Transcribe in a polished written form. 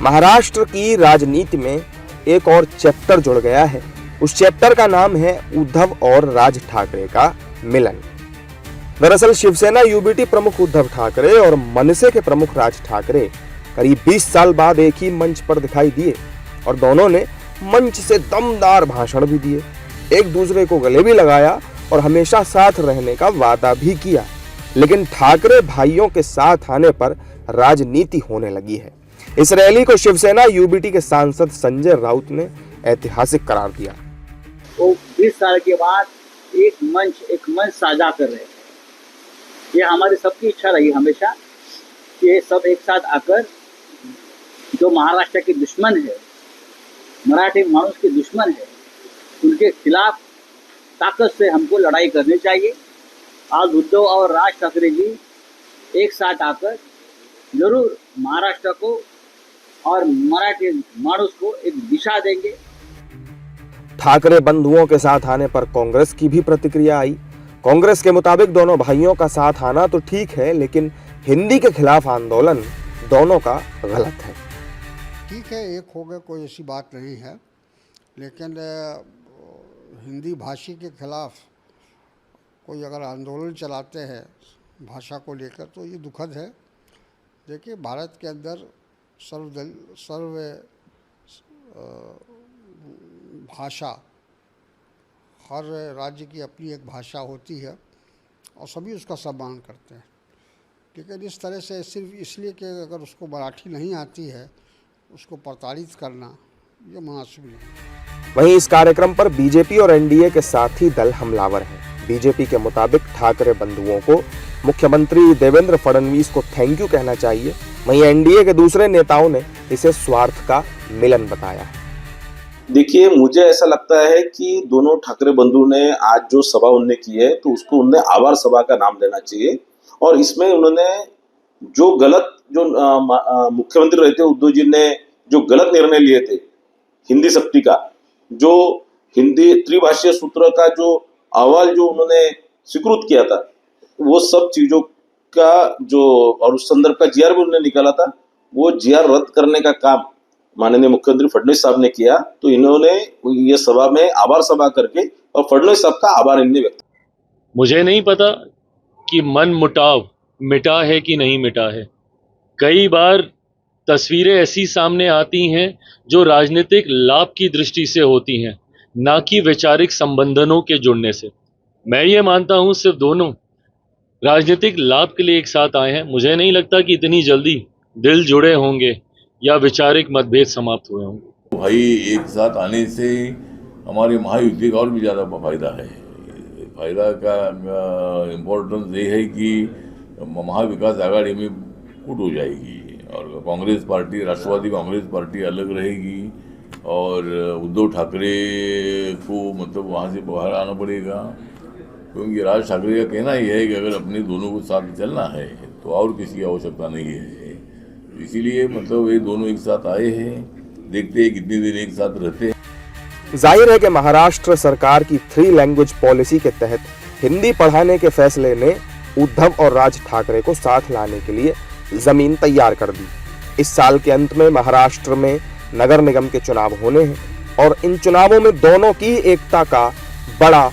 महाराष्ट्र की राजनीति में एक और चैप्टर जुड़ गया है। उस चैप्टर का नाम है उद्धव और राज ठाकरे का मिलन। दरअसल शिवसेना यूबीटी प्रमुख उद्धव ठाकरे और मनसे के प्रमुख राज ठाकरे करीब 20 साल बाद एक ही मंच पर दिखाई दिए और दोनों ने मंच से दमदार भाषण भी दिए, एक दूसरे को गले भी लगाया और हमेशा साथ रहने का वादा भी किया। लेकिन ठाकरे भाइयों के साथ आने पर राजनीति होने लगी है। इस रैली को शिवसेना यूबीटी के सांसद संजय राउत ने ऐतिहासिक करार दिया। वो 20 साल के बाद एक मंच साझा कर रहे हैं। ये हमारी सबकी इच्छा रही हमेशा कि ये सब एक साथ आकर जो महाराष्ट्र के दुश्मन है, मराठी मानुष के दुश्मन है, उनके खिलाफ ताकत से हमको लड़ाई करनी चाहिए। आज उद्धव और राज ठाकरे जी एक साथ आकर जरूर महाराष्ट्र को और मराठी मानुष को एक दिशा देंगे। ठाकरे बंधुओं के साथ आने पर कांग्रेस की भी प्रतिक्रिया आई। कांग्रेस के मुताबिक दोनों भाइयों का साथ आना तो ठीक है, लेकिन हिंदी के खिलाफ आंदोलन दोनों का गलत है। ठीक है, एक हो गए, कोई ऐसी बात नहीं है, लेकिन हिंदी भाषी के खिलाफ कोई अगर आंदोलन चलाते हैं भाषा को लेकर तो ये दुखद है। देखिए, भारत के अंदर सर्व भाषा, हर राज्य की अपनी एक भाषा होती है और सभी उसका सम्मान करते हैं। लेकिन इस तरह से सिर्फ इसलिए कि अगर उसको मराठी नहीं आती है उसको प्रताड़ित करना ये मुनासिब नहीं। वहीं इस कार्यक्रम पर बीजेपी और एनडीए के साथी दल हमलावर हैं। बीजेपी के मुताबिक ठाकरे बंधुओं को मुख्यमंत्री देवेंद्र फडणवीस को थैंक यू कहना चाहिए। वहीं एनडीए के दूसरे नेताओं ने इसे स्वार्थ का मिलन बताया। देखिए, मुझे ऐसा लगता है कि दोनों ठाकरे बंधु ने आज जो सभा उन्होंने की है तो उसको उन्हें आभार सभा का नाम देना चाहिए। और इसमें उन्होंने जो गलत मुख्यमंत्री रहते उद्धव जी ने जो गलत निर्णय लिए थे हिंदी सक्ति का, जो हिंदी त्रिभाषीय सूत्र का जो अहवाल जो उन्होंने स्वीकृत किया था, वो सब चीजों का जो और उस संदर्भ का जीआर भी उन्होंने निकाला था, वो जीआर रद्द करने का काम माननीय मुख्यमंत्री फडणवीस साहब ने किया। तो इन्होंने ये सभा में आभार सभा करके और फडणवीस साहब का आभार इन्होंने व्यक्त। मुझे नहीं पता कि मन मुटाव मिटा है कि नहीं मिटा है। कई बार तस्वीरें ऐसी सामने आती हैं जो राजनीतिक लाभ की दृष्टि से होती हैं, ना कि वैचारिक संबंधों के जुड़ने से। मैं ये मानता हूँ सिर्फ दोनों राजनीतिक लाभ के लिए एक साथ आए हैं। मुझे नहीं लगता कि इतनी जल्दी दिल जुड़े होंगे या वैचारिक मतभेद समाप्त हुए होंगे। भाई एक साथ आने से हमारी महायुति का और भी ज़्यादा फायदा है। फायदा का इम्पोर्टेंस ये है कि महाविकास आघाड़ी में फूट हो जाएगी और कांग्रेस पार्टी, राष्ट्रवादी कांग्रेस पार्टी अलग रहेगी और उद्धव ठाकरे को मतलब वहाँ से बाहर आना पड़ेगा, क्योंकि राज ठाकरे का कहना यह है कि अगर अपने दोनों को साथ चलना है तो और किसी की आवश्यकता नहीं है। इसीलिए मतलब ये दोनों एक साथ आए हैं, देखते हैं कितनी देर एक साथ रहते हैं। जाहिर है कि महाराष्ट्र सरकार की 3 लैंग्वेज पॉलिसी के तहत हिंदी पढ़ाने के फैसले ने उद्धव और राज ठाकरे को साथ लाने के लिए जमीन तैयार कर दी। इस साल के अंत में महाराष्ट्र में नगर निगम के चुनाव होने हैं और इन चुनावों में दोनों की एकता का बड़ा